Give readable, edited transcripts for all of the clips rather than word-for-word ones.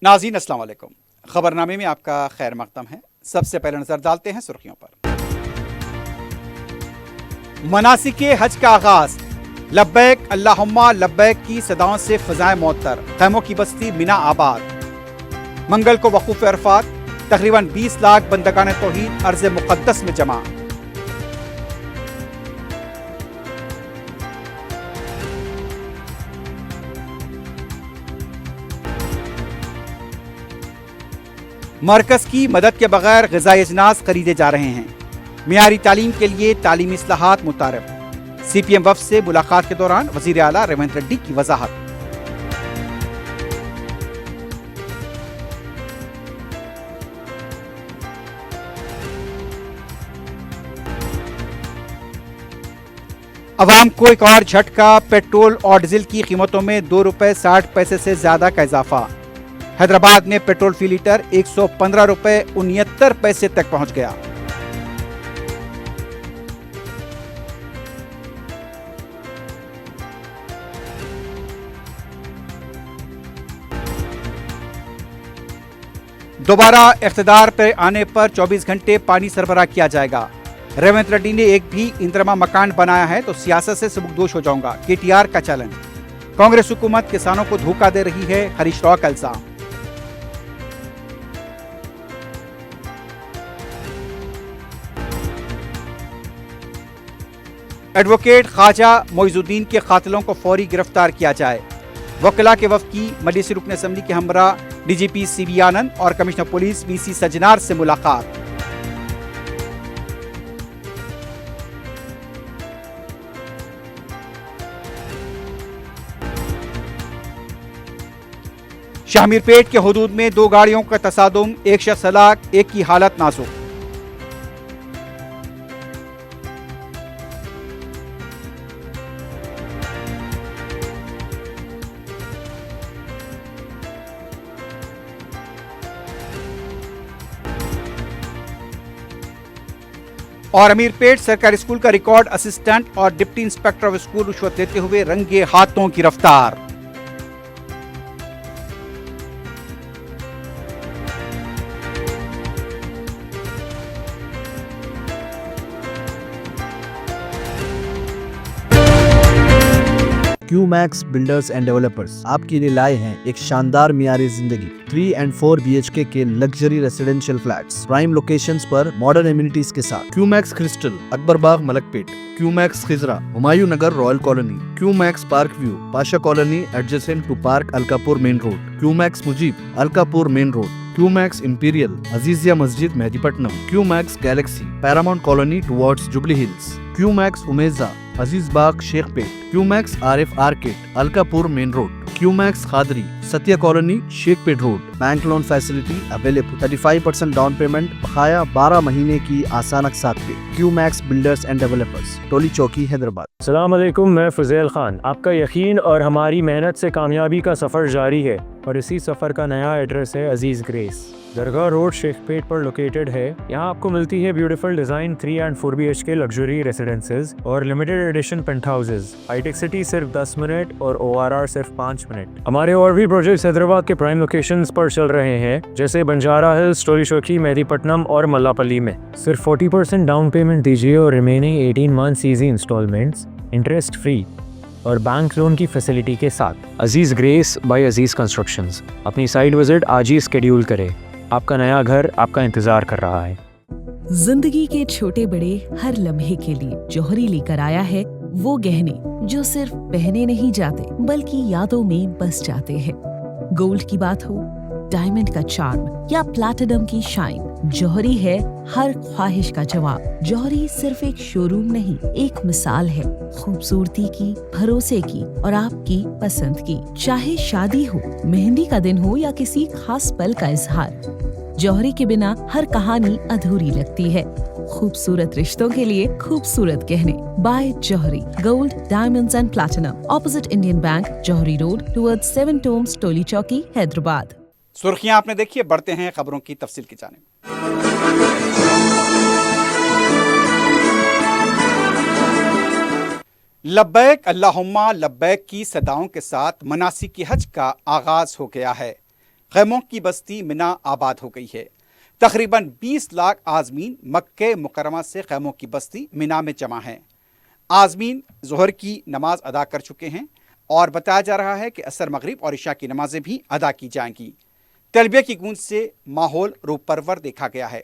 नाज़रीन अस्सलाम वालेकुम। खबरनामे में आपका खैर मकदम है। सबसे पहले नजर डालते हैं सुर्खियों पर। मनासिके हज का आगाज, लब्बैक अल्लाहुम्मा लब्बैक की सदाओं से फ़ज़ाएं मुअत्तर, खैमों की बस्ती मिना आबाद। मंगल को वक़ूफ़ अरफात तकरीबन 20 लाख बंदगान तौहीद अर्ज़ मुक़द्दस में जमा। मरकज की मदद के बगैर ग़िज़ाई अजनास खरीदे जा रहे हैं। मियारी तालीम के लिए तालीमी इस्लाहात मुतारफ। CPM वफ़द से मुलाकात के दौरान वज़ीर आला रेवंत रेड्डी की वज़ाहत। अवाम को एक और झटका, पेट्रोल और डीजल की कीमतों में ₹2.60 से ज्यादा का इजाफा। हैदराबाद में पेट्रोल फी लीटर ₹115.69 तक पहुंच गया। दोबारा इख्तिदार पर आने पर 24 घंटे पानी सरबराह किया जाएगा। रेवंत रेड्डी ने एक भी इंतरमा मकान बनाया है तो सियासत से सबकदोश हो जाऊंगा, KTR का चैलेंज। कांग्रेस हुकूमत किसानों को धोखा दे रही है, हरीश राव का इल्जाम। एडवोकेट ख्वाजा मोइजुद्दीन के कातिलों को फौरी गिरफ्तार किया जाए। वकला के वफ़द की मजलिस रुकन असम्बली के हमरा DGP CB आनंद और कमिश्नर पुलिस VC सजनार से मुलाकात। शाहमीरपेट के हुदूद में 2 गाड़ियों का तसादुम, एक शख्स हलाक, एक की हालत नाजुक। और अमीरपेट सरकारी स्कूल का रिकॉर्ड असिस्टेंट और डिप्टी इंस्पेक्टर ऑफ स्कूल रिश्वत लेते हुए रंगे हाथों गिरफ्तार। QMax बिल्डर्स एंड डेवलपर्स आपके लिए लाए हैं एक शानदार मियारी जिंदगी 3 and 4 BHK के luxury residential flats prime locations पर मॉडर्न एमिनिटीज के साथ। QMax Crystal, Akbar Bagh, Malakpet. QMax Khizra, Humayun Nagar, Royal Colony. QMax Park View, Pasha Colony adjacent to park Alkapur Main Road. QMax Mujeeb, Alkapur Main Road. QMax Imperial, Aziziya Masjid, Mehdipatnam. QMax Galaxy, Paramount Colony towards Jubilee Hills. QMax Umeja, Aziz Bagh, Shaikpet. QMax RF Arcade, Alkapur Main Road. QMax Khadri, Satya Colony, Shaikpet road. Bank loan facility available, 35% down payment, बकाया 12 महीने की आसान अक़सात पे। QMax builders and developers, टोली चौकी, हैदराबाद। अस्सलाम वालेकुम, मैं फुज़ैल खान। आपका यकीन और हमारी मेहनत से कामयाबी का सफ़र जारी है और इसी सफ़र का नया एड्रेस है अजीज़ ग्रेस। दरगाह रोड, शेखपेट पर लोकेटेड है। यहाँ आपको मिलती है beautiful design 3 and 4 BHK luxury residences और लिमिटेड एडिशन पेंट हाउसेज। हाईटेक सिटी सिर्फ 10 मिनट और ORR सिर्फ 5 मिनट। हमारे और भी प्रोजेक्ट्स हैदराबाद के प्राइम लोकेशंस पर चल रहे हैं, जैसे बंजारा हिल्स, टोली चौकी, मेहदीपट्टनम और मल्लापल्ली में। सिर्फ 40% डाउन पेमेंट दीजिए और remaining 18 months easy instalments interest free और बैंक लोन की फैसिलिटी के साथ। Aziz grace by Aziz constructions. अपनी साइट विजिट आज ही स्केड्यूल करें। आपका नया घर आपका इंतजार कर रहा है। जिंदगी के छोटे बड़े हर लम्हे के लिए जौहरी लेकर आया है वो गहने जो सिर्फ पहने नहीं जाते बल्कि यादों में बस जाते हैं। गोल्ड की बात हो, डायमंड का चार्म या प्लैटिनम की शाइन, जौहरी है हर ख्वाहिश का जवाब। जौहरी सिर्फ एक शोरूम नहीं, एक मिसाल है खूबसूरती की, भरोसे की और आपकी पसंद की। चाहे शादी हो, मेहंदी का दिन हो या किसी खास पल का इजहार, जौहरी के बिना हर कहानी अधूरी लगती है। खूबसूरत रिश्तों के लिए खूबसूरत गहने by Johri, gold, diamonds and platinum, opposite Indian Bank, Johri Road towards 7 Tombs, Toli Chowki, Hyderabad. सुर्खियां आपने देखी, बढ़ते हैं खबरों की तफसील की जानिब। लब्बैक अल्लाहुम्मा लब्बैक की सदाओं के साथ मनासिक हज का आगाज हो गया है। खैमों की बस्ती मिना आबाद हो गई है। तकरीबन 20 लाख आज़मीन मक्के मुकरमा से खैमों की बस्ती मिना में जमा हैं। आज़मीन ज़ोहर की नमाज अदा कर चुके हैं और बताया जा रहा है कि असर, मगरिब और इशा की नमाजें भी अदा की जाएंगी। तलबिया की गूंज से माहौल रूह परवर देखा गया है।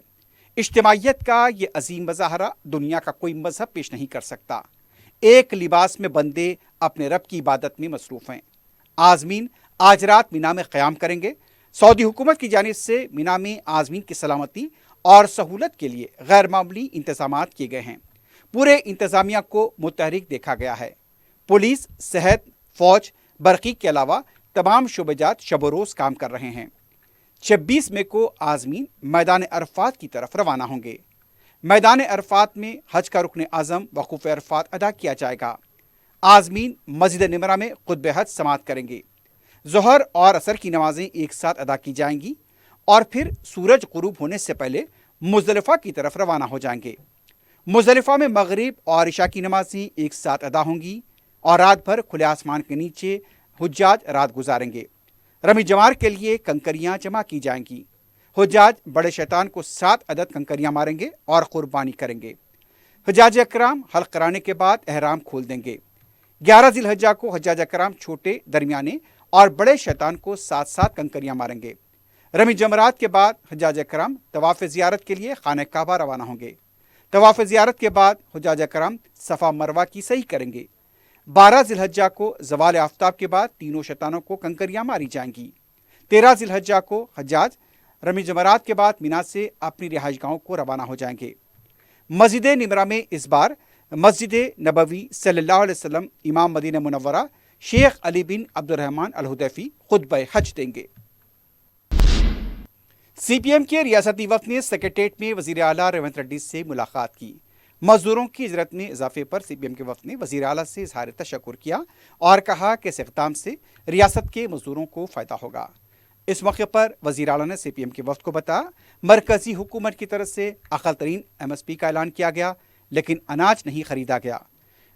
इज्तिमाइयत का ये अजीम मुजाहरा दुनिया का कोई मजहब पेश नहीं कर सकता। एक लिबास में बंदे अपने रब की इबादत में मसरूफ़ हैं। आज़मीन आज रात मिना में क़याम करेंगे। सऊदी हुकूमत की जानिब से मिना में आज़मीन की सलामती और सहूलत के लिए गैर मामूली इंतज़ामात किए गए हैं। पूरे इंतज़ामिया को मुतहरिक देखा गया है। पुलिस, सेहत, फौज, बरक़ी के अलावा तमाम शोबेजात शब रोज़ काम कर रहे हैं। 26 मई को आज़मीन मैदान अरफात की तरफ रवाना होंगे। मैदान अरफात में हज का रुकन आज़म वक़ूफ़ अरफात अदा किया जाएगा। आज़मीन मस्जिद निमरा में खुतबे हज समात करेंगे। ज़ोहर और असर की नमाजें एक साथ अदा की जाएंगी और फिर सूरज गुरूब होने से पहले मुज़दलिफ़ा की तरफ रवाना हो जाएंगे। मुज़दलिफ़ा में मगरिब और इशा की नमाजें एक साथ अदा होंगी और रात भर खुले आसमान के नीचे हुज्जाज रात गुजारेंगे। रमी जमार के लिए कंकरियाँ जमा की जाएंगी। हुज्जाज बड़े शैतान को 7 अदद कंकरियाँ मारेंगे और कुर्बानी करेंगे। हुज्जाज अकराम हल्क़ कराने के बाद एहराम खोल देंगे। 11 ज़िलहज्जा को हुज्जाज अकराम छोटे, दरमियाने और बड़े शैतान को 7-7 कंकरियाँ मारेंगे। रमी जमरात के बाद हुज्जाज अकराम तवाफ़ ज़ियारत के लिए खाने काबा रवाना होंगे। तवाफ़ ज़ियारत के बाद हुज्जाज अकराम सफ़ा मरवा की सही करेंगे। 12 ज़िलहज्जा को ज़वाल आफ्ताब के बाद तीनों शैतानों को कंकरियाँ मारी जाएंगी। 13 ज़िलहज्जा को हज्जाज रमी जमरात के बाद मिना से अपनी रिहाइश गाहों को रवाना हो जाएंगे। मस्जिद निमरा में इस बार मस्जिद नबवी सल्लल्लाहु अलैहि वसल्लम इमाम मदीना मुनव्वरा शेख अली बिन अब्दुर्रहमान अल हुदैफी खुतबा हज देंगे। सीपीएम के रियासती वफ़द ने सेक्रेटेरिएट में वज़ीर आला रेवंत रेड्डी से मुलाकात की। मजदूरों की इजरत में इजाफे पर सीपीएम के वफ़द ने वज़ीर आला से इज़हार तशक्कुर किया और कहा कि इस इक़दाम से रियासत के मजदूरों को फ़ायदा होगा। इस मौके पर वज़ीर आला ने सीपीएम के वफ़द को बताया, मरकज़ी हुकूमत की तरफ से अक़ल तरीन MSP का ऐलान किया गया, लेकिन अनाज नहीं ख़रीदा गया।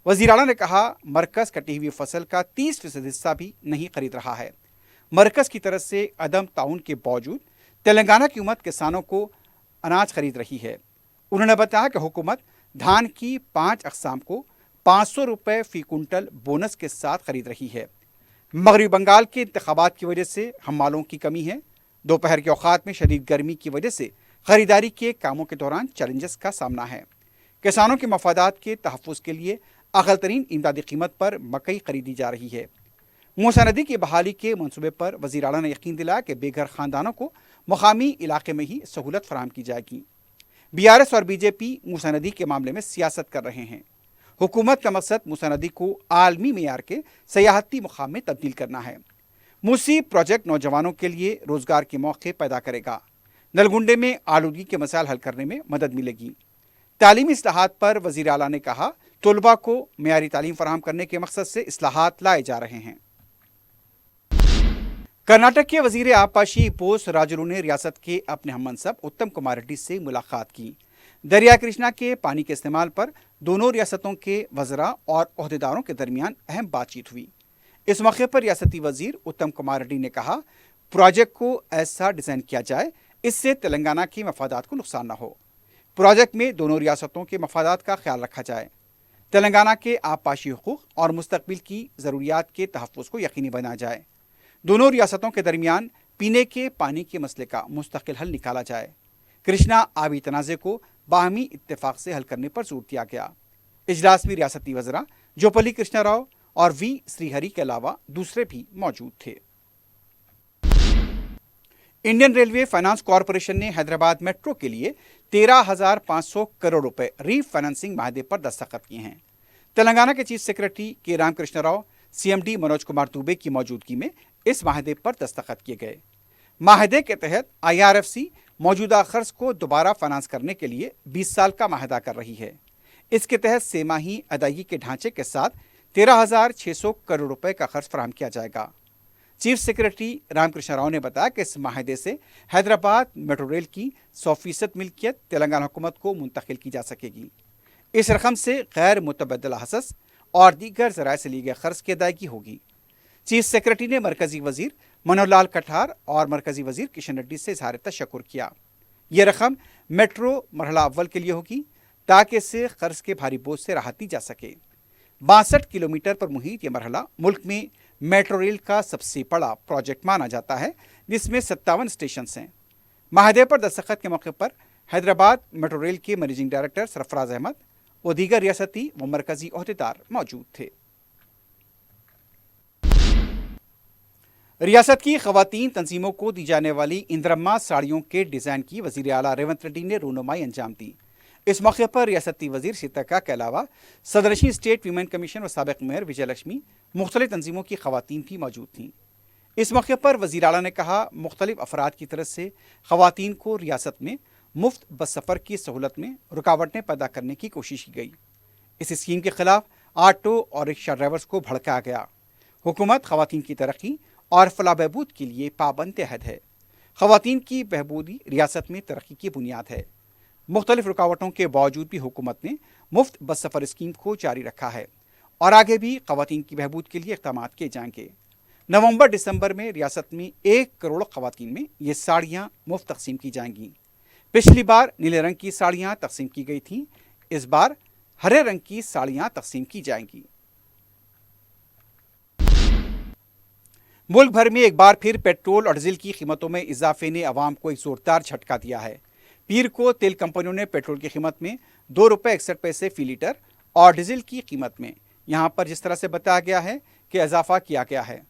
वज़ीर आला ने कहा, मरकज़ कटी हुई फसल का 30% हिस्सा भी नहीं खरीद रहा है। मरकज़ की तरफ से अदम ताउन के बावजूद तेलंगाना की हुकूमत किसानों को अनाज खरीद रही है। उन्होंने बताया कि हुकूमत धान की 5 अक़साम को 500 रुपये फ़ी कुंटल बोनस के साथ खरीद रही है। मगरबी बंगाल के इंतखाबात की वजह से हम्मालों की कमी है। दोपहर के औक़ात में शदीद गर्मी की वजह से ख़रीदारी के कामों के दौरान चैलेंजेस का सामना है। किसानों के मफादात के तहफ़्फ़ुज़ के लिए अक़ल तरीन इमदादी कीमत पर मकई खरीदी जा रही है। मूसा नदी की बहाली के मनसूबे पर वज़ीर आला ने यकीन दिलाया कि बेघर ख़ानदानों को मुकामी इलाके में ही सहूलत फराहम की जाएगी। BRS और BJP मूसा नदी के मामले में सियासत कर रहे हैं। हुकूमत का मकसद मूसा नदी को आलमी मेयार के सयाहती मुकाम में तब्दील करना है। मूसी प्रोजेक्ट नौजवानों के लिए रोज़गार के मौके पैदा करेगा। नलगुंडे में आलूगी के मसाइल हल करने में मदद मिलेगी। तालीमी इस्लाहात पर वज़ीर आला ने कहा, तलबा को मेयारी तालीम फराहम करने के मकसद से इस्लाहात लाए जा रहे हैं। कर्नाटक के वज़ीर आबपाशी बोस राजुलू ने रियासत के अपने हम मनसब उत्तम कुमार रेड्डी से मुलाकात की। दरिया कृष्णा के पानी के इस्तेमाल पर दोनों रियासतों के वज़रा और ओहदेदारों के दरमियान अहम बातचीत हुई। इस मौके पर रियासती वज़ीर उत्तम कुमार रेड्डी ने कहा, प्रोजेक्ट को ऐसा डिज़ाइन किया जाए इससे तेलंगाना के मफादात को नुकसान न हो। प्रोजेक्ट में दोनों रियासतों के मफादात का ख्याल रखा जाए। तेलंगाना के आबपाशी हुकूक और मुस्तकबिल की ज़रूरियात के तहफ़्फ़ुज़ को यकीनी बनाया जाए। दोनों रियासतों के दरमियान पीने के पानी के मसले का मुस्तकिल हल निकाला जाए। कृष्णा आबी तनाज़े को बाहमी इत्तेफाक से हल करने पर जोर दिया गया। इजलास में रियासती वज़रा जोपली कृष्णा राव और V श्रीहरी के अलावा दूसरे भी मौजूद थे। इंडियन रेलवे फाइनेंस कॉरपोरेशन ने हैदराबाद मेट्रो के लिए 13,500 करोड़ रुपए रीफाइनेंसिंग माहदे पर दस्तखत किए हैं। तेलंगाना के चीफ सेक्रेटरी के रामकृष्ण राव, CMD मनोज कुमार दुबे की मौजूदगी में इस माहदे पर दस्तखत किए गए। माहदे के तहत IRFC मौजूदा खर्च को दोबारा फाइनेंस करने के लिए 20 साल का माहदा कर रही है। इसके तहत सेमाही अदायगी के ढांचे के साथ 13,600 करोड़ रुपए का खर्च फराहम किया जाएगा। चीफ सेक्रेटरी रामकृष्ण राव ने बताया कि इस माहदे से हैदराबाद मेट्रो रेल की 100% मिल्कियत तेलंगाना हुकूमत को मुंतकिल की जा सकेगी। इस रकम से गैर मुतबदला हसस और दीगर ज़राए से लिए गए खर्च की अदायगी होगी। चीफ सेक्रेटरी ने मरकजी वजीर मनोहर लाल कटार और मरकजी वजीर किशन रेड्डी से इजहार तशक्कुर किया। ये रकम मेट्रो मरहला अव्वल के लिए होगी ताकि इससे कर्ज के भारी बोझ से राहत दी जा सके। 62 किलोमीटर पर मुहित ये मरहला मुल्क में मेट्रो रेल का सबसे बड़ा प्रोजेक्ट माना जाता है, जिसमें 57 स्टेशन हैं। माहदे पर दस्तखत के मौके पर हैदराबाद मेट्रो रेल के मैनेजिंग डायरेक्टर सरफराज अहमद और दीगर रियासती व मरकजी ओहदेदार मौजूद थे। रियासत की खवातीन तंजीमों को दी जाने वाली इंदिरम्मा साड़ियों के डिज़ाइन की वज़ीर आला रेवंत रेड्डी ने रूनुमाई अंजाम दी। इस मौके पर रियासती वजीर सीतक्का के अलावा सदरनशीन स्टेट वीमेन कमीशन व साबिक मेयर विजय लक्ष्मी, मुख्तलिफ तंजीमों की खवातीन भी मौजूद थीं। इस मौके पर वज़ीर आला ने कहा, मुख्तलिफ अफराद की तरफ से खवातीन को रियासत में मुफ्त बस सफ़र की सहूलत में रुकावटें पैदा करने की कोशिश की गई। इस स्कीम के खिलाफ ऑटो और रिक्शा ड्राइवर्स को भड़काया गया। हुकूमत खवातीन की तरक्की और फलाह बहबूद के लिए पाबंद अहद है। खवातीन की बहबूदी रियासत में तरक्की की बुनियाद है। मुख्तलिफ रुकावटों के बावजूद भी हुकूमत ने मुफ्त बस सफ़र स्कीम को जारी रखा है और आगे भी खवातीन की बहबूद के लिए इक़दाम किए जाएंगे। नवंबर दिसंबर में रियासत में 1 करोड़ खवातीन में ये साड़ियाँ मुफ्त तकसीम की जाएंगी। पिछली बार नीले रंग की साड़ियाँ तकसीम की गई थीं, इस बार हरे रंग की साड़ियाँ तकसीम की जाएंगी। मुल्क भर में एक बार फिर पेट्रोल और डीजल की कीमतों में इजाफे ने अवाम को एक जोरदार झटका दिया है। पीर को तेल कंपनियों ने पेट्रोल की कीमत में 2 रुपये 61 पैसे फी लीटर और डीजल की कीमत में यहाँ पर जिस तरह से बताया गया है कि इजाफा किया गया है,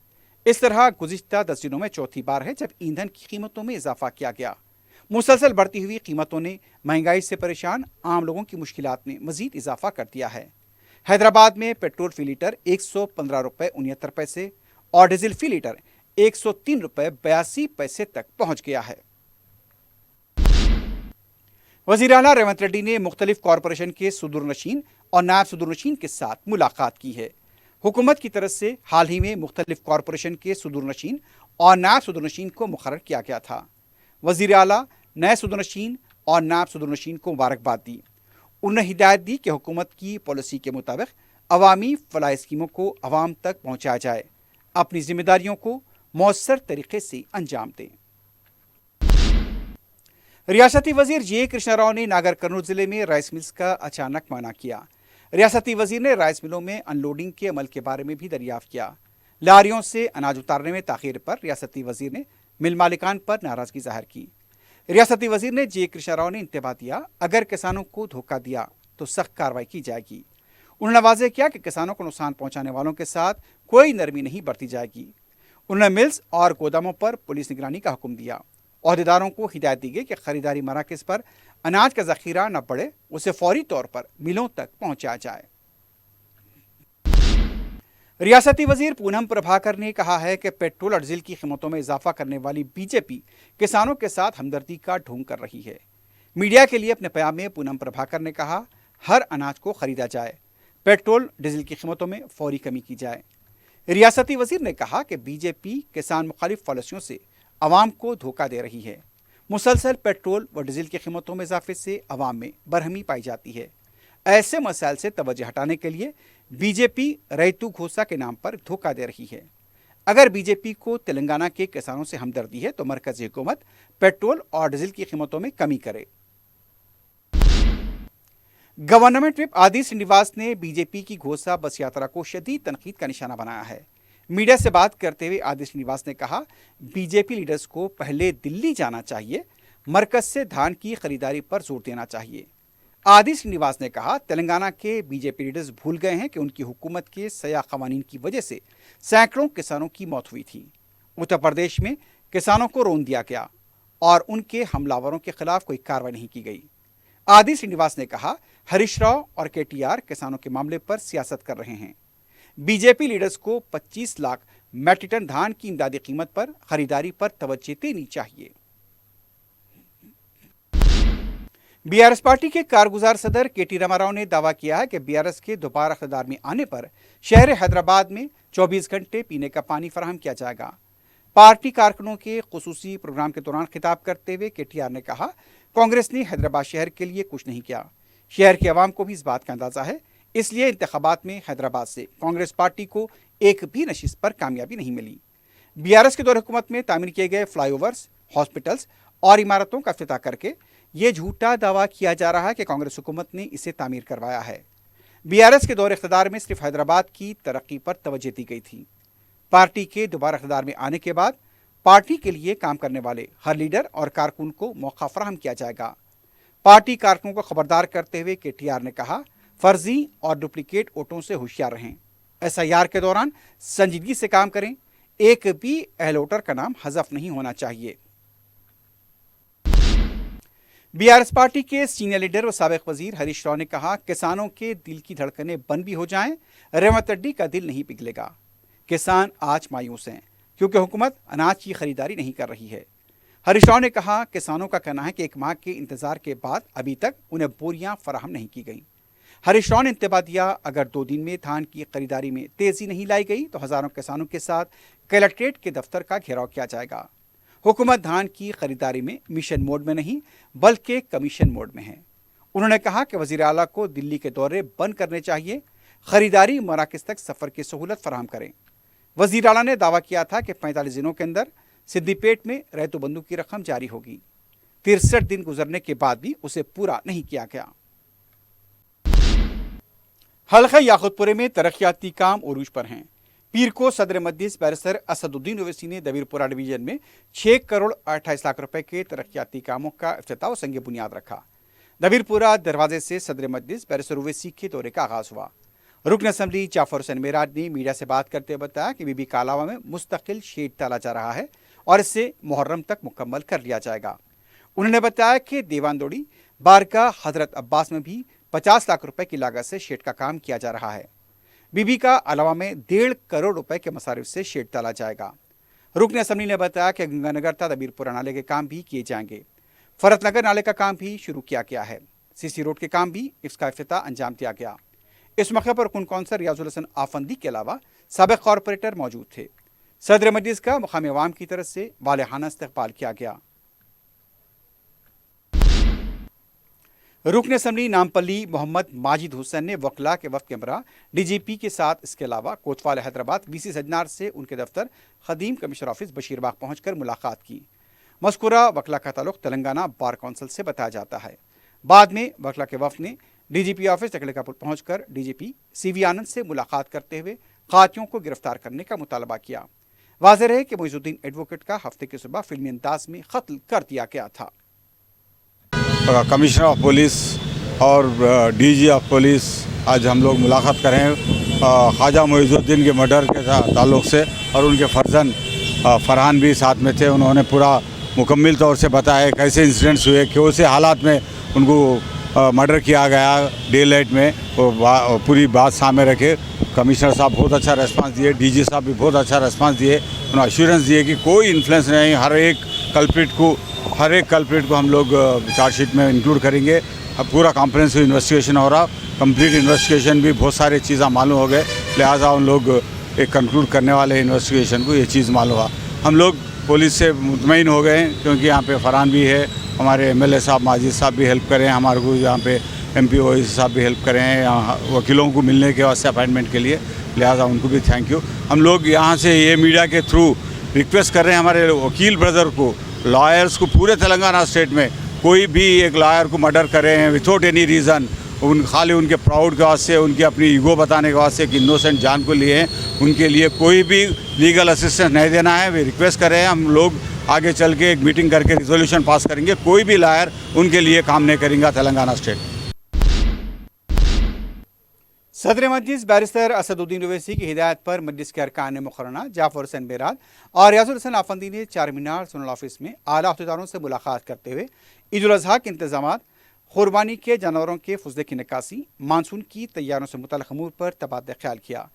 इस तरह गुज़िश्ता 10 दिनों में चौथी बार है जब ईंधन की कीमतों में इजाफा किया गया। मुसलसल बढ़ती हुई कीमतों ने महंगाई से परेशान आम लोगों की मुश्किलात में मजीद इजाफा कर दिया है। हैदराबाद में पेट्रोल फी लीटर 115 रुपये 69 पैसे और डीजल फी लीटर 103 रुपये 82 पैसे तक पहुंच गया है। वज़ीर आला रेवंत रेड्डी ने मुख्तलिफ कॉरपोरेशन के सुदूर नशीन और नायब सुदूर नशीन के साथ मुलाकात की है। हुकूमत की तरफ से हाल ही में मुख्तलिफ कॉरपोरेशन के सुदूर नशीन और नायब सुदूर नशीन को मुकर्रर किया गया था। वज़ीर आला नए सुदूर नशीन और नायब सुदूर नशीन को मुबारकबाद दी। उन्होंने हिदायत दी कि हुकूमत की पॉलिसी के मुताबिक अवामी फलाह स्कीमों को अवाम तक पहुँचाया जाए, अपनी जिम्मेदारियों को मौसर तरीके से अंजाम दें। रियासती वजीर जे कृष्णा राव ने नागर कर्नूल जिले में राइस मिल्स का अचानक मना किया। रियासती वजीर ने राइस मिलों में अनलोडिंग के अमल के बारे में भी दरियाफ्त किया। लारियों से अनाज उतारने में ताखीर पर रियासती वजीर ने मिल मालिकान पर नाराजगी जाहिर की। रियासती वजीर ने जे कृष्णा राव ने इंतबाह दिया, अगर किसानों को धोखा दिया तो सख्त कार्रवाई की जाएगी। उन्होंने वाज़ेह किया कि किसानों को नुकसान पहुंचाने वालों के साथ कोई नरमी नहीं बरती जाएगी। उन्होंने मिल्स और गोदामों पर पुलिस निगरानी का हुक्म दिया। अहदेदारों को हिदायत दी गई कि खरीदारी मराकज़ पर अनाज का ज़ख़ीरा न बढ़े, उसे फौरी तौर पर मिलों तक पहुंचाया जाए। रियासती वजीर पूनम प्रभाकर ने कहा है कि पेट्रोल और डीजल की कीमतों में इजाफा करने वाली बीजेपी किसानों के साथ हमदर्दी का ढोंग कर रही है। मीडिया के लिए अपने बयान में पूनम प्रभाकर ने कहा, हर अनाज को खरीदा जाए, पेट्रोल डीजल की कीमतों में फौरी कमी की जाए। रियासती वजीर ने कहा कि बीजेपी किसान मुखालिफ पॉलिसियों से अवाम को धोखा दे रही है। मुसलसल पेट्रोल व डीजल की कीमतों में इजाफे से अवाम में बरहमी पाई जाती है। ऐसे मसाइल से तवज्जो हटाने के लिए बीजेपी रैतू घोषा के नाम पर धोखा दे रही है। अगर बीजेपी को तेलंगाना के किसानों से हमदर्दी है तो मरकजी हुकूमत पेट्रोल और डीजल की कीमतों में कमी करे। गवर्नमेंट व्हिप आदि श्रीनिवास ने बीजेपी की घोषा बस यात्रा को शदीद तनकीद का निशाना बनाया है। मीडिया से बात करते हुए आदि श्रीनिवास ने कहा, बीजेपी लीडर्स को पहले दिल्ली जाना चाहिए, मरकज से धान की खरीदारी पर जोर देना चाहिए। आदि श्रीनिवास ने कहा, तेलंगाना के बीजेपी लीडर्स भूल गए हैं कि उनकी हुकूमत के सया कवानीन की वजह से सैकड़ों किसानों की मौत हुई थी। उत्तर प्रदेश में किसानों को रोन दिया गया और उनके हमलावरों के खिलाफ कोई कार्रवाई नहीं की गई। आदि श्रीनिवास ने कहा, हरीश राव और केटीआर किसानों के मामले पर सियासत कर रहे हैं। बीजेपी लीडर्स को 25 लाख मैट्रिक टन धान की इमदादी कीमत पर खरीदारी पर तवज्जो देनी चाहिए। बीआरएस पार्टी के कारगुजार सदर केटी रामाराव ने दावा किया है कि बीआरएस के दोबारा इख्तियार में आने पर शहर हैदराबाद में 24 घंटे पीने का पानी फराहम किया जाएगा। पार्टी कारकुनों के खुसूसी प्रोग्राम के दौरान खिताब करते हुए केटीआर ने कहा, कांग्रेस ने हैदराबाद शहर के लिए कुछ नहीं किया। शहर के अवाम को भी इस बात का अंदाजा है, इसलिए इंतखाबात में हैदराबाद से कांग्रेस पार्टी को एक भी नशिस्त पर कामयाबी नहीं मिली। बीआरएस के दौर हुकूमत में तामीर किए गए फ्लाईओवर्स, हॉस्पिटल्स और इमारतों का इफ्तिताह करके ये झूठा दावा किया जा रहा है कि कांग्रेस हुकूमत ने इसे तामीर करवाया है। बीआरएस के दौर इख्तिदार में सिर्फ हैदराबाद की तरक्की पर तवज्जो दी गई थी। पार्टी के दोबारा इख्तिदार में आने के बाद पार्टी के लिए काम करने वाले हर लीडर और कारकुन को मौका फराहम किया जाएगा। पार्टी कारकुनों को खबरदार करते हुए केटीआर ने कहा, फर्जी और डुप्लीकेट वोटों से होशियार रहें। एसआईआर के दौरान संजीदगी से काम करें। एक भी अहल वोटर का नाम हज़फ नहीं होना चाहिए। बीआरएस पार्टी के सीनियर लीडर व साबिक वजीर हरीश राव ने कहा, किसानों के दिल की धड़कनें बंद भी हो जाएं, रेवंत रेड्डी का दिल नहीं पिघलेगा। किसान आज मायूस हैं क्योंकि हुकूमत अनाज की खरीदारी नहीं कर रही है। हरीश राव ने कहा, किसानों का कहना है कि एक माह के इंतजार के बाद अभी तक उन्हें बोरियां फराहम नहीं की गई। हरीश राव ने इंतबा दिया, अगर 2 दिन में धान की खरीदारी में तेजी नहीं लाई गई तो हजारों किसानों के साथ कलेक्ट्रेट के दफ्तर का घेराव किया जाएगा। हुकूमत धान की खरीदारी में मिशन मोड में नहीं बल्कि कमीशन मोड में है। उन्होंने कहा कि वजीर आला को दिल्ली के दौरे बंद करने चाहिए, खरीदारी मराकज तक सफर की सहूलत फराहम करें। वजीर आला ने दावा किया था कि 45 दिनों के अंदर सिद्दीपेट में रैतु बंधु की रकम जारी होगी। 63 दिन गुजरने के बाद भी उसे पूरा नहीं किया गया। हल्का याकुतपुरे में तरक्याती काम उरूज पर हैं। पीर को सदर मजलिस बैरिस्टर असदुद्दीन ओवैसी ने दबीरपुरा डिवीजन में 6 करोड़ 28 लाख रुपए के तरक्याती कामों का इफ्तिताह व संग बुनियाद रखा। दबीरपुरा दरवाजे से सदर मजलिस बैरिस्टर ओवैसी के दौरे का आगाज हुआ। रुकन असम्बली जाफर हुसैन मेराज ने मीडिया से बात करते हुए बताया कि बीबी कालावा में मुस्तकिल शेड डाला जा रहा है और इसे मुहर्रम तक मुकम्मल कर लिया जाएगा। उन्होंने बताया कि देवानदोड़ी बारगाह हजरत अब्बास में भी 50 लाख रुपए की लागत से शेड का काम किया जा रहा है। बीबी का अलावा में 1.5 करोड़ रुपए के मसारिफ से शेड डाला जाएगा। रुकन असम्बली ने बताया कि गंगानगर तथा दबीरपुरा नाले के काम भी किए जाएंगे। फरतनगर नाले का काम भी शुरू किया गया है। सीसी रोड के काम भी इसका इफ्तिताह अंजाम दिया गया। इस मौके पर कुन कौंसलर रियाजुल हसन आफंदी के अलावा साबिक कॉरपोरेटर मौजूद थे। सदर मजलिस का मुकामी अवाम की तरफ से वालेहाना इस्तकबाल किया गया। रुकन असम्बली नामपल्ली मोहम्मद माजिद हुसैन ने वकला के वक्त कैमरा डीजीपी के साथ इसके अलावा कोतवाल हैदराबाद वीसी सजनार से उनके दफ्तर खदीम कमिश्नर ऑफिस बशीरबाग पहुंचकर मुलाकात की। मज़कूरा वकला का ताल्लुक तेलंगाना बार काउंसिल से बताया जाता है। बाद में वकला के वफ्द ने डीजीपी ऑफिस तकले का पुल पहुंचकर डीजीपी सीवी आनंद से मुलाकात करते हुए खातियों को गिरफ्तार करने का मुतालबा किया। वाज़ेह है कि मोइजुद्दीन एडवोकेट का हफ्ते की सुबह फिल्मी अंदाज में कत्ल कर दिया गया था। कमिश्नर ऑफ पुलिस और डीजी ऑफ पुलिस आज हम लोग मुलाकात करें ख्वाजा मोइजुद्दीन के मर्डर के ताल्लुक से, और उनके फर्जन फरहान भी साथ में थे। उन्होंने पूरा मुकम्मल तौर से बताया कैसे इंसिडेंट्स हुए, कौन से हालात में उनको मर्डर किया गया डे लाइट में, पूरी बात सामने रखे। कमिश्नर साहब बहुत अच्छा रेस्पॉन्स दिए, डीजी साहब भी बहुत अच्छा रेस्पॉन्स दिए। उन्होंने अश्योरेंस दिए कि कोई इन्फ्लुएंस नहीं, हर एक कल्प्रिट को हम लोग चार्जशीट में इंक्लूड करेंगे। अब पूरा कॉम्प्रिहेंसिव इन्वेस्टिगेशन हो रहा, कंप्लीट इन्वेस्टिगेशन भी बहुत सारे चीज़ें मालूम हो गए, लिहाजा उन लोग एक कंक्लूड करने वाले इन्वेस्टिगेशन को ये चीज़ मालूम हुआ। हम लोग पुलिस से मुतमईन हो गए क्योंकि यहाँ पे फरहान भी है, हमारे एमएलए साहब माजिद साहब भी हेल्प करें, हमारे को यहाँ पे एमपी ओवैसी साहब भी हेल्प करें वकीलों को मिलने के वास्ते अपॉइंटमेंट के लिए, लिहाजा उनको भी थैंक यू। हम लोग यहाँ से ये मीडिया के थ्रू रिक्वेस्ट कर रहे हैं हमारे वकील ब्रदर को, लॉयर्स को, पूरे तेलंगाना स्टेट में कोई भी एक लॉयर को मर्डर करे हैं विथआउट एनी रीज़न, खाली उनके प्राउड के वास्ते, उनकी अपनी ईगो बताने के वास्ते कि इनोसेंट जान को लिए हैं, उनके लिए कोई भी लीगल असिस्टेंस नहीं देना है। वे रिक्वेस्ट कर रहे हैं, हम लोग आगे चल के एक मीटिंग करके रिजोल्यूशन पास करेंगे, कोई भी लॉयर उनके लिए काम नहीं करेंगे तेलंगाना स्टेट। सदर मजलिस बैरिस्टर असदुद्दीन ओवैसी की हिदायत पर मजलिस के अरकान मुकर्रना जाफर हुसैन मेराज और रियाजुल हसन आफंदी ने चार मीनार जोनल ऑफिस में आला अहदेदारों से मुलाकात करते हुए ईद उल अज़हा के इंतजाम, कुर्बानी के जानवरों के फुजले की निकासी, मानसून की तैयारों से मुतल्लिक़ अमूर पर तबादला ख्याल किया।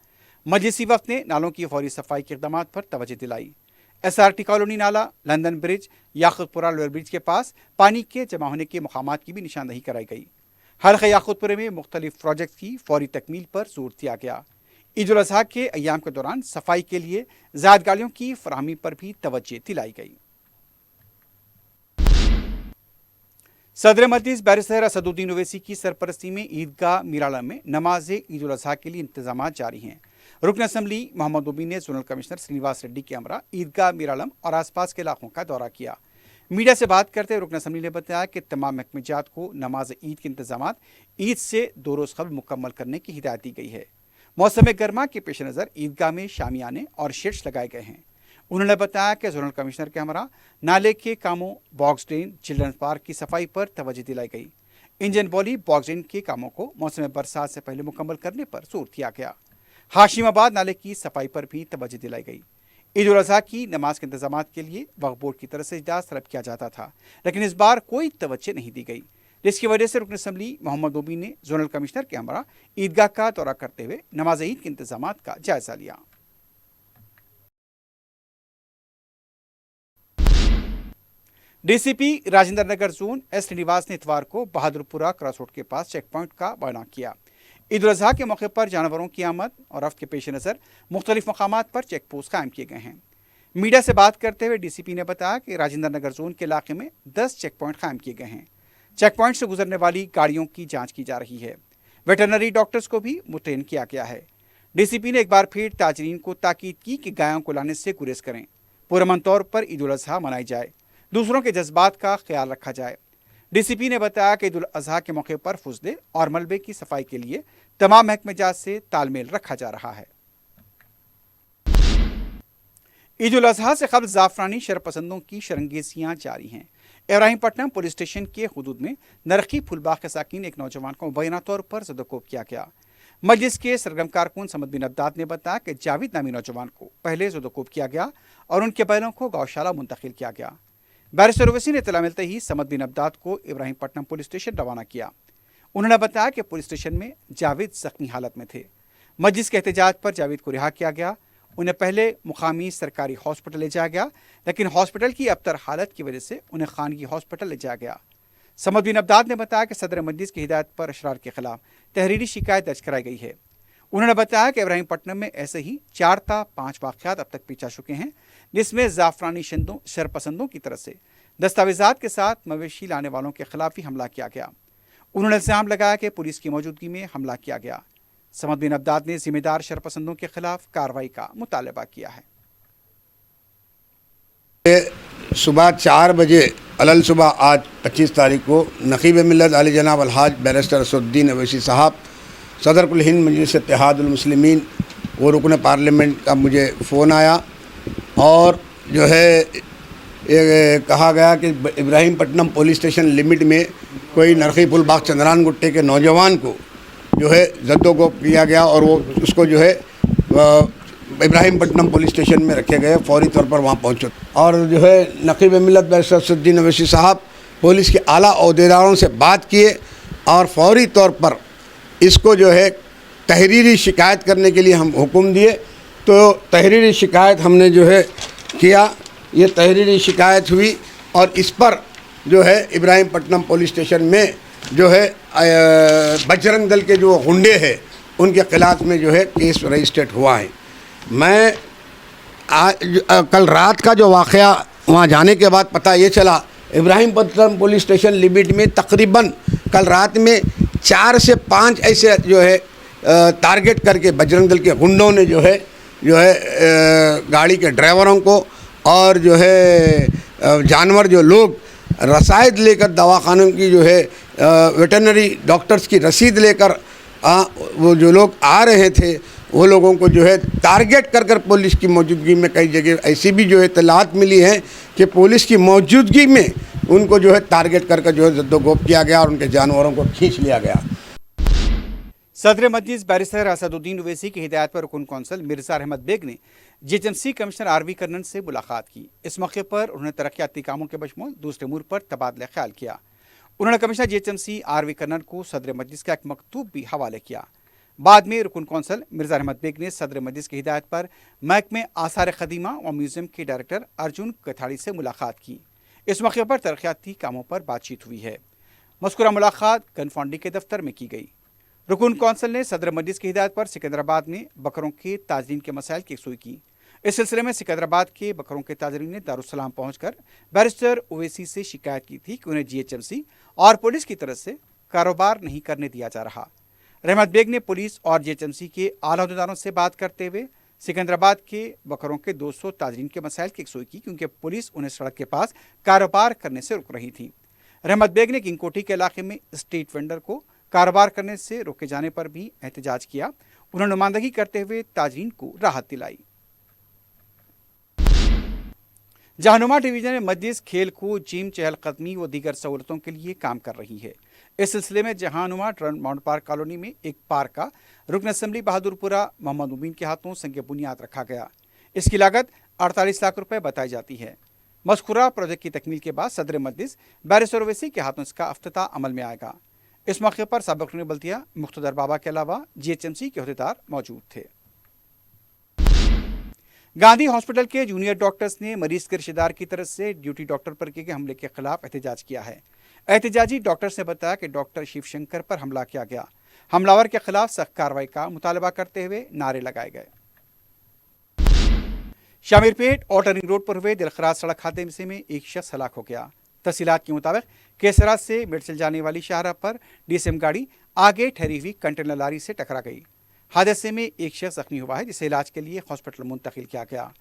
मजलिसी वक्त ने नालों की फौरी सफाई के इक़दामात पर तवज्जो दिलाई। SRT कॉलोनी नाला, London bridge, Yakutpura lower bridge के पास पानी के जमा होने के मकामात की भी निशानदही कराई गई। हल्का याकुतपुरे में मुख्तलिफ प्रोजेक्ट की फौरी तकमील पर जोर दिया गया। ईद उल अज़हा के अय्याम के दौरान सफाई के लिए ज़ायद गाड़ियों की फराहमी पर भी तवज्जो दिलाई गई। सदर मजलिस बैरिस्टर असदुद्दीन ओवैसी की सरपरस्ती में ईदगाह मीराला में नमाज ईद उल अज़हा के लिए इंतजाम जारी हैं। रुकन असम्बली मोहम्मद मुबीन ने जोनल कमिश्नर श्रीनिवास रेड्डी के हमरा ईदगाह मीरालम और आसपास के इलाकों का दौरा किया। मीडिया से बात करते हुए रुकन असम्बली ने बताया कि तमाम महकमेजात को नमाज ईद के इंतजाम ईद से 2 रोज़ कबल मुकम्मल करने की हिदायत दी गई है। मौसम गर्मा के पेश नज़र ईदगाह में शामियाने और शेड्स लगाए गए हैं। उन्होंने बताया कि जोनल कमिश्नर के हमरा नाले के कामों, बॉक्स ड्रेन, चिल्ड्रन पार्क की सफाई पर तवज्जो दिलाई गई। इंजन बॉली बॉक्स ड्रेन के कामों को मौसम बरसात से पहले मुकम्मल करने पर जोर दिया गया। हाशिमाबाद नाले की सफाई पर भी तवज्जो दिलाई गई। ईद उल अज़हा की नमाज के इंतजाम के लिए वक्फ बोर्ड की तरफ से इजाज़त तलब किया जाता था, लेकिन इस बार कोई तवज्जो नहीं दी गई, जिसकी वजह से रुकन असम्बली मोहम्मद मुबीन ने जोनल कमिश्नर के हमरा ईदगाह का दौरा करते हुए नमाज ईद के इंतजाम का जायजा लिया। DCP Rajendra Nagar zone S Srinivas ने इतवार को बहादुरपुरा क्रॉस रोड के पास चेक पॉइंट का बयान किया। ईद उल अज़हा के मौके पर जानवरों की आमद और रफ्त के पेश नज़र मुख्तलिफ मकामात पर चेक पोस्ट कायम किए गए हैं। मीडिया से बात करते हुए डीसीपी ने बताया कि राजेंद्र नगर जोन के इलाके में 10 चेक पॉइंट कायम किए गए हैं। चेक पॉइंट से गुजरने वाली गाड़ियों की जाँच की जा रही है। वेटरनरी डॉक्टर्स को भी मुतैन किया गया है। डीसीपी ने एक बार फिर ताजरीन को ताकीद की कि गायों को लाने से गुरेज करें, पुरअमन तौर पर ईद उल अज़हा मनाई जाए, दूसरों के जज्बात का ख्याल रखा जाए। डीसीपी ने बताया कि ईद उल अज़हा के मौके पर फुजले और मलबे की सफाई के लिए तमाम महकमेजात से तालमेल रखा जा रहा है। ईद उल अज़हा से कबल जाफरानी शरपसंदों की शरंगेजियां जारी हैं। इब्राहिमपट्टनम पुलिस स्टेशन के हुदूद में नरखी फुलबाग के साकिन एक नौजवान को मुबैना तौर पर ज़दोकोब किया गया। मजलिस के सरगर्म कारकुन समद बिन अब्दाद ने बताया कि जावेद नामी नौजवान को पहले ज़दोकोब किया गया और उनके बैलों को गौशाला मुंतकिल किया गया। बैरिस्टर ओवैसी ने इत्तला मिलते ही समद बिन अब्दाद को इब्राहिमपट्टनम पुलिस स्टेशन रवाना किया। उन्होंने बताया कि पुलिस स्टेशन में जावेद जख्मी हालत में थे। मजलिस के एहतजाज पर जावेद को रिहा किया गया। उन्हें पहले मुकामी सरकारी हॉस्पिटल ले जाया गया, लेकिन हॉस्पिटल की अबतर हालत की वजह से उन्हें खानगी हॉस्पिटल ले जाया गया। समद बिन अब्दाद ने बताया कि सदर मजलिस की हिदायत पर अशरार के खिलाफ तहरीरी शिकायत दर्ज कराई गई है। उन्होंने बताया कि इब्राहिमपट्टनम में ऐसे ही 4 था 5 वाक़यात अब तक पीछा चुके हैं, जिसमें जाफरानी शरपसंदों की तरफ से दस्तावेजात के साथ मवेशी लाने वालों के खिलाफ ही हमला किया गया। उन्होंने इल्ज़ाम लगाया कि पुलिस की मौजूदगी में हमला किया गया। समद बिन अब्दाद ने जिम्मेदार शरपसंदों के खिलाफ कार्रवाई का मुतालबा किया है। सुबह 4 बजे अलल सुबह आज 25 तारीख को नकीब मिल्लत आली जनाब अलहाज बैरिस्टर असदुद्दीन अवैसी साहब, सदर कुल हिंद मजलिस इत्तेहादुल मुस्लिमीन वो रुकन पार्लियामेंट का मुझे फ़ोन आया और जो है कहा गया कि इब्राहिमपट्टनम पुलिस स्टेशन लिमिट में कोई नरखी फुलबाग चंद्रान गुट्टे के नौजवान को जो है जद्दोगोब किया गया और वो उसको जो है इब्राहिमपट्टनम पुलिस स्टेशन में रखे गए। फौरी तौर पर वहाँ पहुँचे और जो है नकीब मिल्लत बैरिस्टर असदुद्दीन अवैसी साहब पुलिस के आला ओहदेदारों से बात किए और फौरी तौर पर इसको जो है तहरीरी शिकायत करने के लिए हम हुक्म दिए। तो तहरीरी शिकायत हमने जो है किया, ये तहरीरी शिकायत हुई और इस पर जो है इब्राहिमपट्टनम पुलिस स्टेशन में जो है बजरंग दल के जो गुंडे हैं उनके खिलाफ में जो है केस रजिस्टर्ड हुआ है। मैं कल रात का जो वाक़या वहाँ जाने के बाद पता ये चला, इब्राहिमपट्टनम पुलिस स्टेशन लिमिट में तकरीबन कल रात में 4 से 5 ऐसे जो है टारगेट करके बजरंग दल के गुंडों ने जो है गाड़ी के ड्राइवरों को और जो है जानवर जो लोग रसायद लेकर दवाखानों की जो है वेटरनरी डॉक्टर्स की रसीद लेकर वो जो लोग आ रहे थे वो लोगों को जो है टारगेट कर पुलिस की मौजूदगी में कई जगह ऐसी भी जो है इत्तलात मिली हैं कि पुलिस की मौजूदगी में उनको जो है टारगेट कर जो है जद्दोगोब किया गया और उनके जानवरों को खींच लिया गया। सदर मजलिस बैरिस्टर असदुद्दीन ओवैसी की हिदायत पर रुकन कौंसल मिर्ज़ा अहमद बेग ने जीएचएमसी कमिश्नर आरवी कर्नन से मुलाकात की। इस मौके पर उन्होंने तरक्याती कामों के बशमूल दूसरे अमूर पर तबादला ख्याल किया। उन्होंने कमिश्नर जीएचएमसी आरवी कर्नन को सदर मजलिस का एक मकतूब भी हवाले किया। बाद में रुकन कौंसल मिर्ज़ा अहमद बेग ने सदर मजलिस की हिदायत पर महकमे आसार ख़दीमा और म्यूज़ियम के डायरेक्टर अर्जुन कथाड़ी से मुलाकात की। इस मौके पर तरक्याती कामों पर बातचीत हुई है। मज़कूरा मुलाकात गनफाउंडी के दफ्तर में की गई। रुकन कौंसल ने सदर मजलिस की हिदायत पर सिकंदराबाद में बकरों के ताजरीन के मसाइल की यकसुई की। इस सिलसिले में सिकंदराबाद के बकरों के ताजरीन ने दारुस्सलाम पहुंचकर बैरिस्टर ओवैसी से शिकायत की थी कि उन्हें जीएचएमसी और पुलिस की तरफ से कारोबार नहीं करने दिया जा रहा। रहमत बेग ने पुलिस और जेएचएमसी के आला अहदेदारों से बात करते हुए सिकंदराबाद के बकरों के 200 ताजरीन के मसाइल की यकसुई की, क्योंकि पुलिस उन्हें सड़क के पास कारोबार करने से रोक रही थी। रहमत बेग ने किंगकोठी के इलाके में स्ट्रीट वेंडर को कारोबार करने से रोके जाने पर भी एहतजाज किया। उन्होंने नुमाइंदगी करते हुए ताजरीन को राहत दिलाई। जहानुमा डिवीजन में मस्जिद, खेल कूद, जिम, चहलकदमी व दीगर सहूलतों के लिए काम कर रही है। इस सिलसिले में जहानुमा माउंट पार्क कॉलोनी में एक पार्क का रुकन असम्बली बहादुरपुरा मोहम्मद मुबीन के हाथों संग बुनियाद रखा गया। इसकी लागत 48 लाख रुपए बताई जाती है। मज़कूरा प्रोजेक्ट की तकमील के बाद सदर मजलिस बैरिस्टर ओवैसी के हाथों इसका अफ्तिताह अमल में आएगा। इस मौके पर साबिक़ रुकन बल्दिया मुख्तदर बाबा के अलावा जेएचएमसी के अहदेदार मौजूद थे। गांधी हॉस्पिटल के जूनियर डॉक्टर्स ने मरीज के रिश्तेदार की तरफ से ड्यूटी डॉक्टर पर किए गए हमले के खिलाफ एहतजाज किया है। एहतजाजी डॉक्टर्स ने बताया कि डॉक्टर शिवशंकर पर हमला किया गया। हमलावर के खिलाफ सख्त कार्रवाई का मुतालबा करते हुए नारे लगाए गए। शामिरपेट और रिंग रोड पर हुए दिलखराज सड़क हादसे में एक शख्स हलाक हो गया। तफसीलात के मुताबिक केसरा से मिर्चल जाने वाली शाहराह पर डीएसएम गाड़ी आगे ठहरी हुई कंटेनर लारी से टकरा गई। हादसे में एक शख्स जख्मी हुआ है, जिसे इलाज के लिए हॉस्पिटल मुंतकिल किया गया।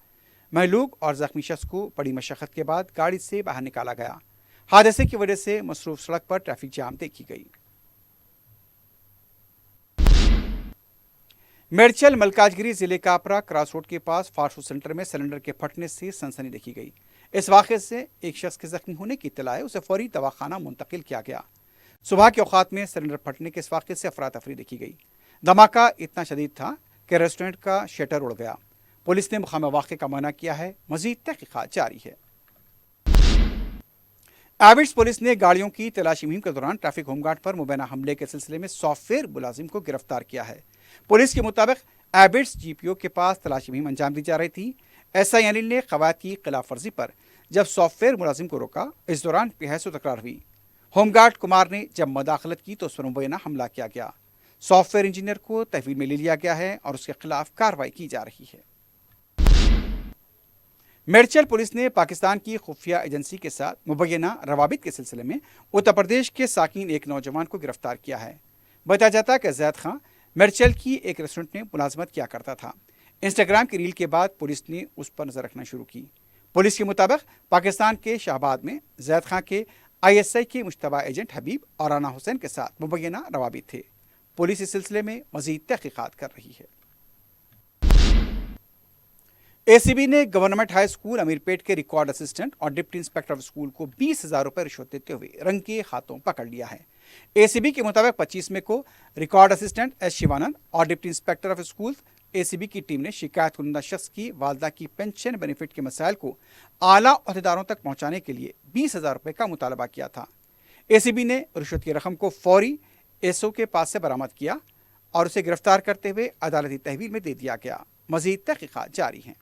महलूक और जख्मी शख्स को बड़ी मशक्कत के बाद गाड़ी से बाहर निकाला गया। हादसे की वजह से मसरूफ सड़क पर ट्रैफिक जाम देखी गई। मेडचल मलकाजगिरी जिले का अपरा क्रॉस रोड के पास फास्ट फूड सेंटर में सिलेंडर के फटने से सनसनी देखी गई। इस वाक़े से एक शख्स के जख्मी होने की इत्तला है, उसे फौरी दवाखाना मुंतकिल किया गया। सुबह के औकात में सिलेंडर फटने के इस वाक़े से अफरा तफरी देखी गई। धमाका इतना शदीद था कि रेस्टोरेंट का शटर उड़ गया। पुलिस ने मुकाम वाक़े का मुआयना किया है। मज़ीद तहक़ीक़ात जारी है। एबिट्स पुलिस ने गाड़ियों की तलाशी मुहिम के दौरान ट्रैफिक होमगार्ड पर मुबैना हमले के सिलसिले में सॉफ्टवेयर मुलाजिम को गिरफ्तार किया है। पुलिस के मुताबिक एबिट्स जीपीओ के पास तलाशी मुहिम अंजाम दी जा रही थी। एसआई अनिल ने कवायद की खिलाफ वर्जी पर जब सॉफ्टवेयर मुलाजिम को रोका, इस दौरान बहस व तकरार हुई। होमगार्ड कुमार ने जब मदाखलत की तो उस पर मुबैना हमला किया गया। सॉफ्टवेयर इंजीनियर को तहवील में ले लिया गया है और उसके खिलाफ कार्रवाई की जा रही है। मेडचल पुलिस ने पाकिस्तान की खुफिया एजेंसी के साथ मुबैना रवाबित के सिलसिले में उत्तर प्रदेश के साकिन एक नौजवान को गिरफ्तार किया है। बताया जाता है कि जैद खां मेडचल की एक रेस्टोरेंट में मुलाजमत किया करता था। इंस्टाग्राम की रील के बाद पुलिस ने उस पर नजर रखना शुरू की। पुलिस के मुताबिक पाकिस्तान के शाहबाद में जैद खां के ISI के मुश्तबा एजेंट हबीब और राना हुसैन के साथ मुबैना रवाबित थे। पुलिस इस सिलसिले में मजीद तहकीकात कर रही है। ACB ने गवर्नमेंट हाई स्कूल अमीरपेट के रिकॉर्ड असिस्टेंट और डिप्टी इंस्पेक्टर ऑफ स्कूल को 20,000 रुपए रिश्वत देते हुए रंग के हाथों पकड़ लिया है। ACB के मुताबिक 25 मई को रिकॉर्ड असिस्टेंट S शिवानंद और deputy inspector of school ACB की टीम ने शिकायत कुंदा शख्स की वालदा की पेंशन बेनिफिट के मसाइल को आला अहदेदारों तक पहुंचाने के लिए 20,000 रुपए का मुतालबा किया था। ACB ने रिश्वत की रकम को फौरी SO के पास से बरामद किया और उसे गिरफ्तार करते हुए अदालती तहवील में दे दिया गया। मजीद तहकीकात जारी हैं।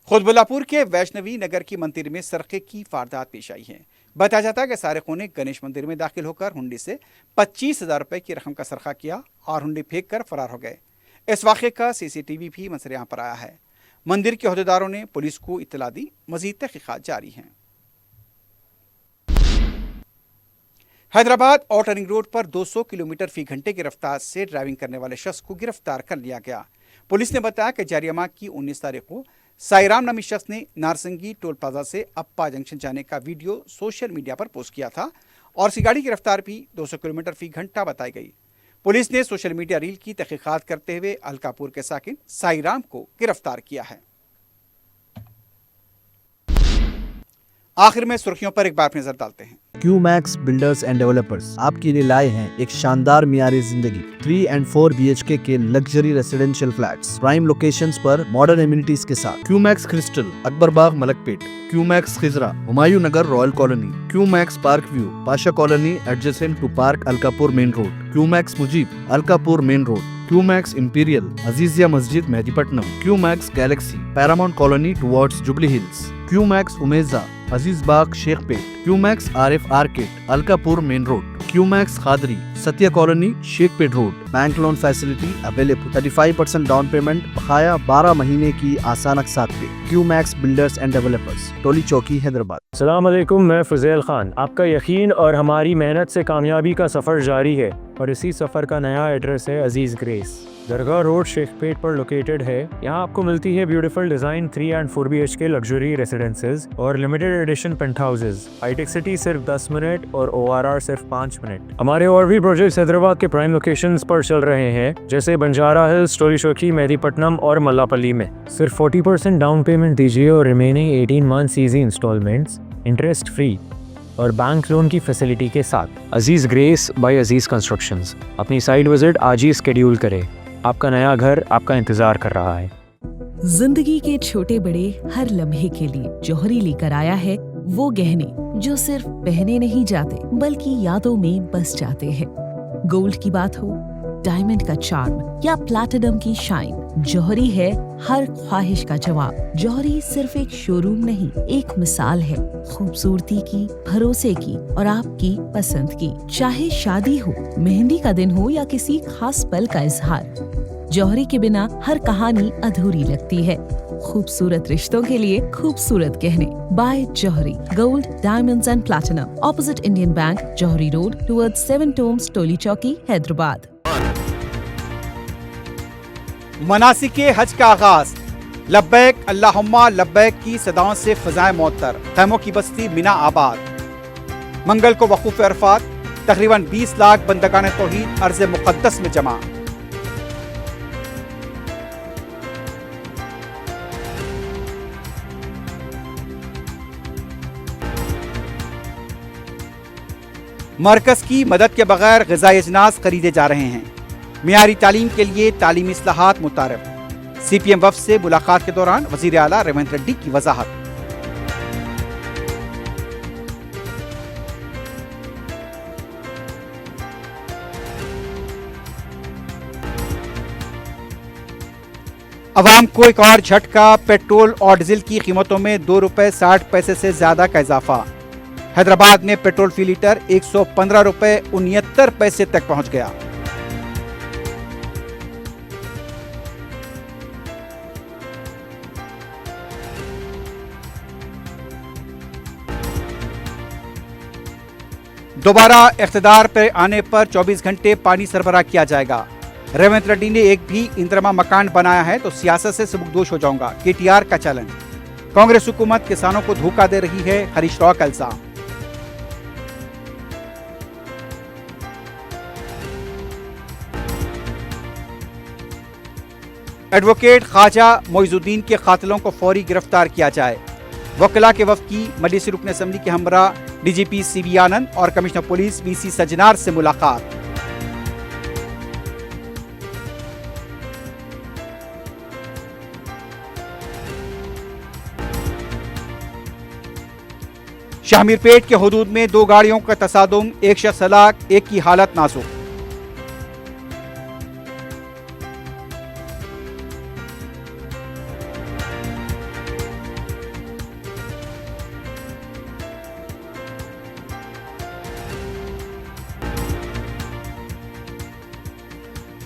खुदबुल्लापुर के वैष्णवी नगर की मंदिर में सरके की वारदात पेश आई है। बताया जाता है कि सारिकों ने गणेश मंदिर में दाखिल होकर हुंडी से 25,000 रुपए की रकम का सरखा किया और हुंडी फेंक कर फरार हो गए। इस वाक़े का CCTV भी मंजर आम पर आया है। मंदिर के अहदेदारों ने पुलिस को इत्तला दी। मजीद तहकीकात जारी हैं। हैदराबाद आउटर रिंग रोड पर 200 किलोमीटर फी घंटे की रफ्तार से ड्राइविंग करने वाले शख्स को गिरफ्तार कर लिया गया। पुलिस ने बताया कि जारिया माह की 19 तारीख को साईराम नामी शख्स ने नारसंगी टोल प्लाजा से अप्पा जंक्शन जाने का वीडियो सोशल मीडिया पर पोस्ट किया था और उसकी गाड़ी की रफ्तार भी 200 किलोमीटर फी घंटा बताई गई। पुलिस ने सोशल मीडिया रील की तहकीकात करते हुए अलकापुर के साकिन साईराम को गिरफ्तार किया है। आखिर में सुर्खियों पर एक बार नजर डालते हैं। क्यूमैक्स बिल्डर्स एंड डेवलपर्स आपके लिए लाए हैं एक शानदार मियारी जिंदगी 3 and 4 BHK के luxury residential flats prime locations पर मॉडर्न एमिनिटीज के साथ। QMax Crystal Akbarbagh Malakpet, QMax Khizra Humayun Nagar Royal Colony, QMax Park View Pasha Colony adjacent to park Alkapur Main Road, QMax Mujeeb Alkapur Main Road, QMax Imperial Aziziya Masjid Mehdipatnam, QMax Galaxy Paramount Colony towards Jubilee Hills, QMax Umeja Aziz Bagh Shaikpet, QMax Arif Arcade Alkapur Main Road, QMax Khadri, Satya Colony, Shekhpet Road. Bank loan facility available. 35% down payment, बकाया 12 महीने की आसान अक़सात पे. QMax Builders and Developers, टोली चौकी, हैदराबाद. अस्सलाम वालेकुम, मैं फज़ेल खान. आपका यकीन और हमारी मेहनत से कामयाबी का सफ़र जारी है और इसी सफ़र का नया एड्रेस है अजीज़ ग्रेस. दरगाह रोड शेखपेट पर लोकेटेड है. यहाँ आपको मिलती है beautiful design 3 and 4 BHK luxury residences और लिमिटेड एडिशन पेंट हाउसेज. हाईटेक सिटी सिर्फ 10 मिनट और ORR सिर्फ 5 मिनट. हमारे और भी प्रोजेक्ट्स हैदराबाद के प्राइम लोकेशंस पर चल रहे हैं, जैसे बंजारा हिल्स, टोली चौकी, मेहदीपट्टनम और मल्लापल्ली में. सिर्फ 40% डाउन पेमेंट दीजिए और remaining 18 months easy instalments, interest free और बैंक लोन की फैसिलिटी के साथ. Aziz grace by Aziz constructions. अपनी साइट विजिट आज ही स्केड्यूल करें. आपका नया घर आपका इंतजार कर रहा है. जिंदगी के छोटे बड़े हर लम्हे के लिए जौहरी लेकर आया है वो गहने जो सिर्फ पहने नहीं जाते बल्कि यादों में बस जाते हैं. गोल्ड की बात हो, डायमंड का चार्म या प्लैटिनम की शाइन, जौहरी है हर ख्वाहिश का जवाब. जौहरी सिर्फ एक शोरूम नहीं, एक मिसाल है खूबसूरती की, भरोसे की और आपकी पसंद की. चाहे शादी हो, मेहंदी का दिन हो या किसी खास पल का इजहार, जौहरी के बिना हर कहानी अधूरी लगती है. खूबसूरत रिश्तों के लिए खूबसूरत गहने by Johri. Gold, diamonds and platinum, opposite Indian Bank, Johri Road, towards 7 Tombs, Toli Chowki, Hyderabad. मनासिके हज का आगाज. लब्बैक अल्लाहुम्मा लब्बैक की सदाओं से फ़ज़ाएं मुअत्तर. खैमों की बस्ती मिना आबाद. मंगल को वक़ूफ़ अरफात तकरीबन 20 लाख बंदगान तौहीद अर्ज़ मुक़द्दस में जमा. मरकज की मदद के बगैर ग़िज़ाई अजनास खरीदे जा रहे हैं. मियारी तालीम के लिए तालीमी इस्लाहात मुतारफ. CPM वफ़द से मुलाकात के दौरान वज़ीर आला रेवंत रेड्डी की वज़ाहत. अवाम को एक और झटका. पेट्रोल और डीजल की कीमतों में ₹2.60 से ज्यादा का इजाफा. हैदराबाद में पेट्रोल फी लीटर ₹115.69 तक पहुंच गया. दोबारा इख्तिदार पर आने पर 24 घंटे पानी सरबराह किया जाएगा. रेवंत रेड्डी ने एक भी इंतरमा मकान बनाया है तो सियासत से सबकदोश हो जाऊंगा, KTR का चैलेंज. कांग्रेस हुकूमत किसानों को धोखा दे रही है, हरीश राव का इल्जाम. एडवोकेट ख्वाजा मोइजुद्दीन के कातिलों को फौरी गिरफ्तार किया जाए. वकला के वफ़द की मजलिस रुकन असम्बली के हमरा DGP CB आनंद और कमिश्नर पुलिस VC सजनार से मुलाकात. शाहमीरपेट के हुदूद में 2 गाड़ियों का तसादुम, एक शख्स हलाक, एक की हालत नाजुक.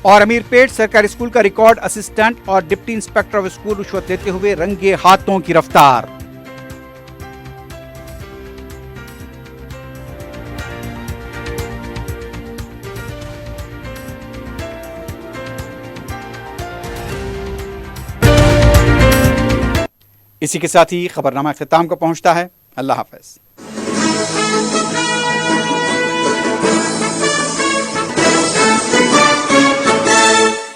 और अमीरपेट सरकारी स्कूल का रिकॉर्ड असिस्टेंट और डिप्टी इंस्पेक्टर ऑफ स्कूल रिश्वत लेते हुए रंगे हाथों गिरफ्तार. इसी के साथ ही खबरनामा इख्तिताम को पहुंचता है. अल्लाह हाफ़िज़.